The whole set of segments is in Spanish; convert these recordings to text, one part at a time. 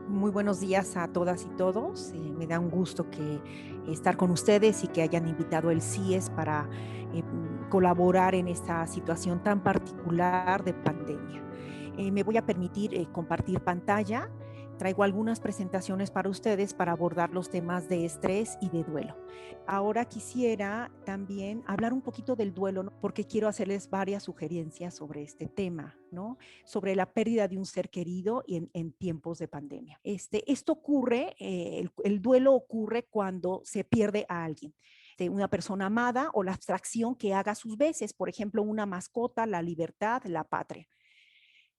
Muy buenos días a todas y todos. Me da un gusto que estar con ustedes y que hayan invitado el CIES para colaborar en esta situación tan particular de pandemia. Me voy a permitir compartir pantalla. Traigo algunas presentaciones para ustedes para abordar los temas de estrés y de duelo. Ahora quisiera también hablar un poquito del duelo, ¿no? Porque quiero hacerles varias sugerencias sobre este tema, ¿no? Sobre la pérdida de un ser querido en tiempos de pandemia. Esto ocurre, el duelo ocurre cuando se pierde a alguien, de una persona amada o la abstracción que haga sus veces, por ejemplo, una mascota, la libertad, la patria.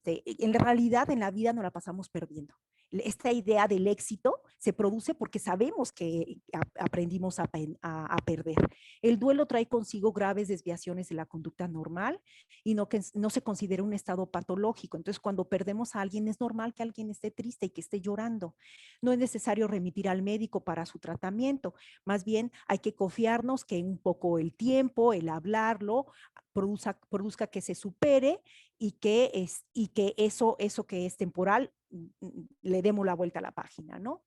En realidad en la vida no la pasamos perdiendo. Esta idea del éxito se produce porque sabemos que aprendimos a perder. El duelo trae consigo graves desviaciones de la conducta normal y no se considera un estado patológico. Entonces, cuando perdemos a alguien, es normal que alguien esté triste y que esté llorando. No es necesario remitir al médico para su tratamiento. Más bien, hay que confiarnos que un poco el tiempo, el hablarlo, produzca que se supere y que eso que es temporal le demos la vuelta a la página, ¿no?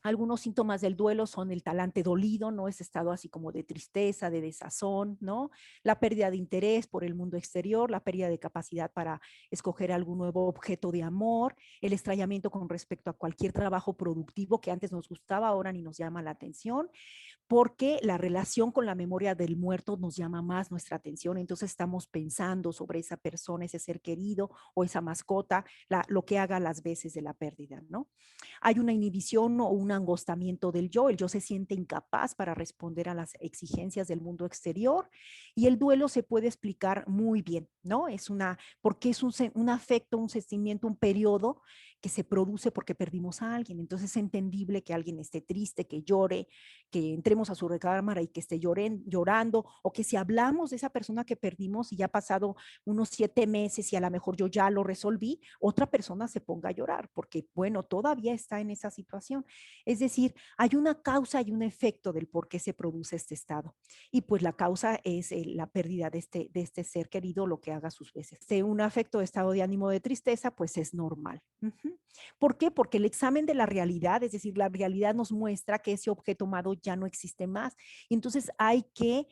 Algunos síntomas del duelo son el talante dolido, ¿no? Ese estado así como de tristeza, de desazón, ¿no? La pérdida de interés por el mundo exterior, la pérdida de capacidad para escoger algún nuevo objeto de amor, el extrañamiento con respecto a cualquier trabajo productivo que antes nos gustaba, ahora ni nos llama la atención, porque la relación con la memoria del muerto nos llama más nuestra atención, entonces estamos pensando sobre esa persona, ese ser querido o esa mascota, lo que haga las veces de la pérdida, ¿no? Hay una inhibición o un angostamiento del yo, el yo se siente incapaz para responder a las exigencias del mundo exterior y el duelo se puede explicar muy bien, ¿no? Porque es un afecto, un sentimiento, un periodo que se produce porque perdimos a alguien, entonces es entendible que alguien esté triste, que llore, que entremos a su recámara y que esté llorando, o que si hablamos de esa persona que perdimos y ya ha pasado unos 7 meses y a lo mejor yo ya lo resolví, otra persona se ponga a llorar, porque bueno, todavía está en esa situación. Es decir, hay una causa y un efecto del por qué se produce este estado. Y pues la causa es la pérdida de este ser querido, lo que haga sus veces. De un afecto de estado de ánimo de tristeza, pues es normal. ¿Por qué? Porque el examen de la realidad, es decir, la realidad nos muestra que ese objeto amado ya no existe más. Entonces hay que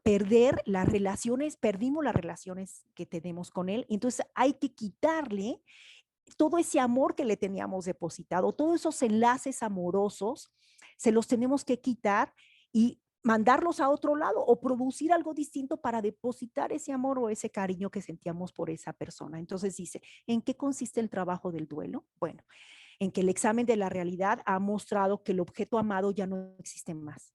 perder las relaciones, perdimos las relaciones que tenemos con él, entonces hay que quitarle todo ese amor que le teníamos depositado, todos esos enlaces amorosos, se los tenemos que quitar y mandarlos a otro lado o producir algo distinto para depositar ese amor o ese cariño que sentíamos por esa persona. Entonces dice, ¿en qué consiste el trabajo del duelo? Bueno, en que el examen de la realidad ha mostrado que el objeto amado ya no existe más.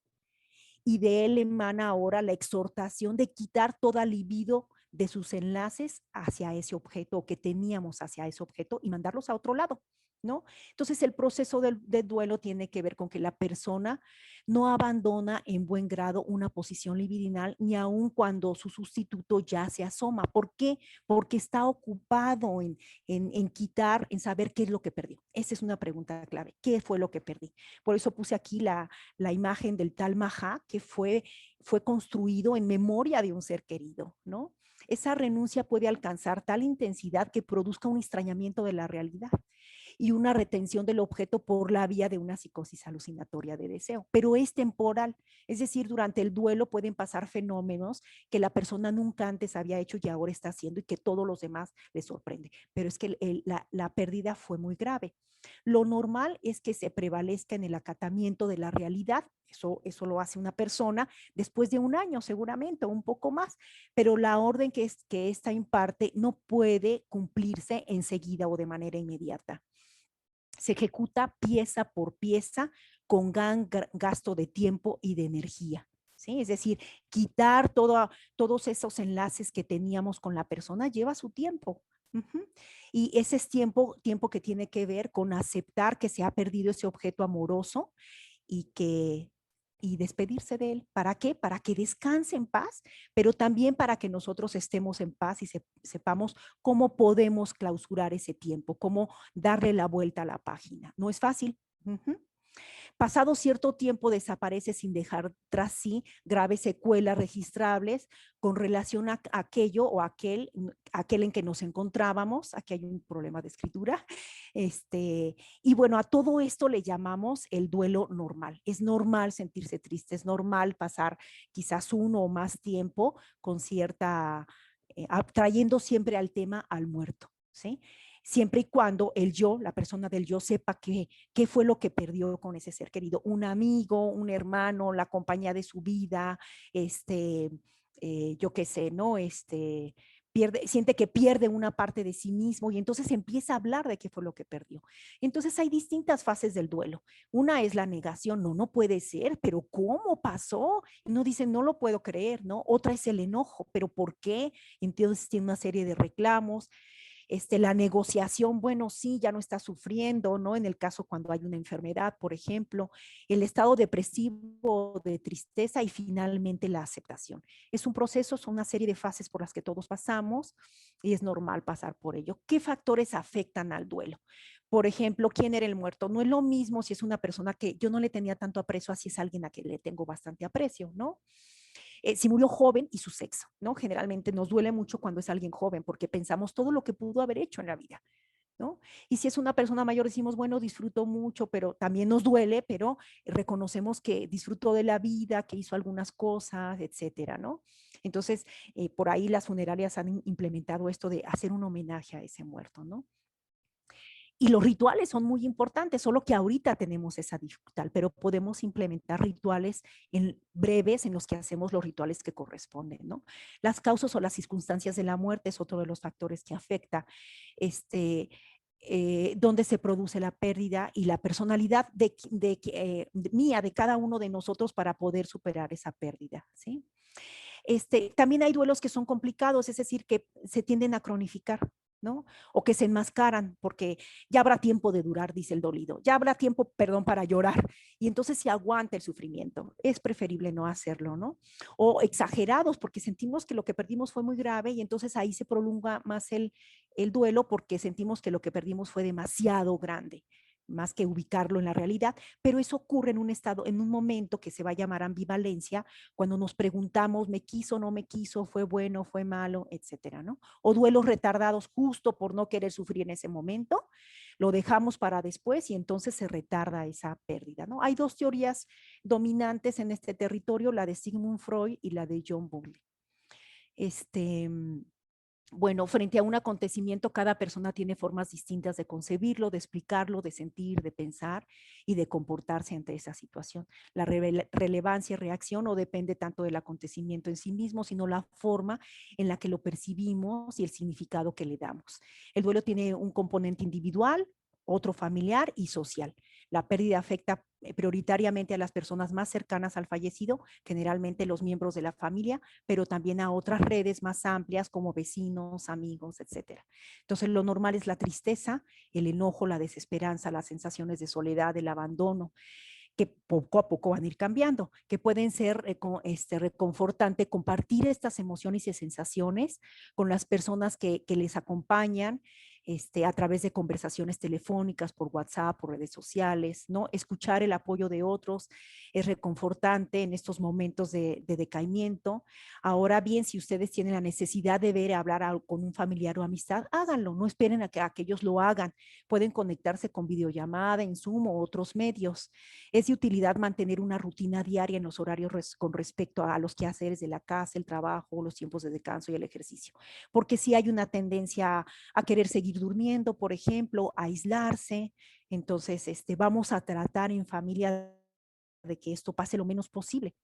Y de él emana ahora la exhortación de quitar toda libido de sus enlaces hacia ese objeto que teníamos hacia ese objeto y mandarlos a otro lado, ¿no? Entonces el proceso del duelo tiene que ver con que la persona no abandona en buen grado una posición libidinal ni aun cuando su sustituto ya se asoma. ¿Por qué? Porque está ocupado en quitar, en saber qué es lo que perdió. Esa es una pregunta clave. ¿Qué fue lo que perdí? Por eso puse aquí la imagen del Tal Mahá, que fue construido en memoria de un ser querido, ¿no? Esa renuncia puede alcanzar tal intensidad que produzca un extrañamiento de la realidad y una retención del objeto por la vía de una psicosis alucinatoria de deseo, pero es temporal, es decir, durante el duelo pueden pasar fenómenos que la persona nunca antes había hecho y ahora está haciendo y que todos los demás les sorprende, pero es que la pérdida fue muy grave. Lo normal es que se prevalezca en el acatamiento de la realidad, eso lo hace una persona después de un año seguramente, o un poco más, pero la orden que esta imparte no puede cumplirse enseguida o de manera inmediata. Se ejecuta pieza por pieza con gran gasto de tiempo y de energía. ¿Sí? Es decir, quitar todos esos enlaces que teníamos con la persona lleva su tiempo. Y ese es tiempo que tiene que ver con aceptar que se ha perdido ese objeto amoroso y y despedirse de él. ¿Para qué? Para que descanse en paz, pero también para que nosotros estemos en paz y sepamos cómo podemos clausurar ese tiempo, cómo darle la vuelta a la página. No es fácil. pasado cierto tiempo desaparece sin dejar tras sí graves secuelas registrables con relación a aquello o aquel en que nos encontrábamos. Aquí hay un problema de escritura. Y bueno, a todo esto le llamamos el duelo normal. Es normal sentirse triste, es normal pasar quizás uno o más tiempo con cierta, trayendo siempre al tema al muerto, ¿sí? Siempre y cuando el yo, la persona del yo, sepa qué fue lo que perdió con ese ser querido, un amigo, un hermano, la compañía de su vida, yo qué sé, ¿no? Siente que pierde una parte de sí mismo y entonces empieza a hablar de qué fue lo que perdió. Entonces hay distintas fases del duelo. Una es la negación, no, no puede ser, pero ¿cómo pasó? Uno dice, no lo puedo creer, ¿no? Otra es el enojo, pero ¿por qué? Entonces tiene una serie de reclamos. La negociación, bueno, sí, ya no está sufriendo, ¿no? En el caso cuando hay una enfermedad, por ejemplo, el estado depresivo, de tristeza y finalmente la aceptación. Es un proceso, son una serie de fases por las que todos pasamos y es normal pasar por ello. ¿Qué factores afectan al duelo? Por ejemplo, ¿quién era el muerto? No es lo mismo si es una persona que yo no le tenía tanto aprecio, así es alguien a quien le tengo bastante aprecio, ¿no? Si murió joven y su sexo, ¿no? Generalmente nos duele mucho cuando es alguien joven porque pensamos todo lo que pudo haber hecho en la vida, ¿no? Y si es una persona mayor, decimos, bueno, disfrutó mucho, pero también nos duele, pero reconocemos que disfrutó de la vida, que hizo algunas cosas, etcétera, ¿no? Entonces, por ahí las funerarias han implementado esto de hacer un homenaje a ese muerto, ¿no? Y los rituales son muy importantes, solo que ahorita tenemos esa dificultad, pero podemos implementar rituales breves en los que hacemos los rituales que corresponden, ¿no? Las causas o las circunstancias de la muerte es otro de los factores que afecta dónde se produce la pérdida y la personalidad mía, de cada uno de nosotros para poder superar esa pérdida, ¿sí? También hay duelos que son complicados, es decir, que se tienden a cronificar, ¿no? O que se enmascaran, porque ya habrá tiempo de durar, dice el dolido, ya habrá tiempo, perdón, para llorar, y entonces se aguanta el sufrimiento. Es preferible no hacerlo, ¿no? O exagerados, porque sentimos que lo que perdimos fue muy grave y entonces ahí se prolonga más el duelo porque sentimos que lo que perdimos fue demasiado grande, más que ubicarlo en la realidad, pero eso ocurre en un estado, en un momento que se va a llamar ambivalencia, cuando nos preguntamos, ¿me quiso, no me quiso, fue bueno, fue malo, etcétera, ¿no? O duelos retardados justo por no querer sufrir en ese momento, lo dejamos para después y entonces se retarda esa pérdida, ¿no? Hay dos teorías dominantes en este territorio, la de Sigmund Freud y la de John Bowlby. Bueno, frente a un acontecimiento, cada persona tiene formas distintas de concebirlo, de explicarlo, de sentir, de pensar y de comportarse ante esa situación. La relevancia y reacción no depende tanto del acontecimiento en sí mismo, sino la forma en la que lo percibimos y el significado que le damos. El duelo tiene un componente individual, otro familiar y social. La pérdida afecta prioritariamente a las personas más cercanas al fallecido, generalmente los miembros de la familia, pero también a otras redes más amplias como vecinos, amigos, etcétera. Entonces, lo normal es la tristeza, el enojo, la desesperanza, las sensaciones de soledad, el abandono, que poco a poco van a ir cambiando, que pueden ser reconfortante compartir estas emociones y sensaciones con las personas que les acompañan, a través de conversaciones telefónicas, por WhatsApp, por redes sociales, ¿no? Escuchar el apoyo de otros es reconfortante en estos momentos de decaimiento. Ahora bien, si ustedes tienen la necesidad de ver, hablar con un familiar o amistad, háganlo, no esperen a que ellos lo hagan. Pueden conectarse con videollamada, en Zoom o otros medios. Es de utilidad mantener una rutina diaria en los horarios con respecto a los quehaceres de la casa, el trabajo, los tiempos de descanso y el ejercicio, porque si hay una tendencia a querer seguir durmiendo, por ejemplo, a aislarse. Entonces, vamos a tratar en familia de que esto pase lo menos posible.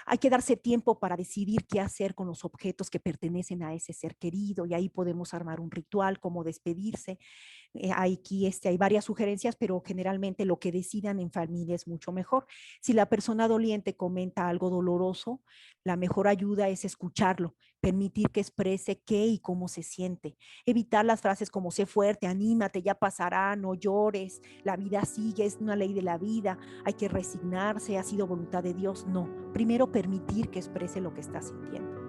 Hay que darse tiempo para decidir qué hacer con los objetos que pertenecen a ese ser querido y ahí podemos armar un ritual, como despedirse. Hay varias sugerencias, pero generalmente lo que decidan en familia es mucho mejor. Si la persona doliente comenta algo doloroso, la mejor ayuda es escucharlo, permitir que exprese qué y cómo se siente. Evitar las frases como sé fuerte, anímate, ya pasará, no llores, la vida sigue, es una ley de la vida, hay que resignarse, ha sido voluntad de Dios. No, primero permitir que exprese lo que está sintiendo.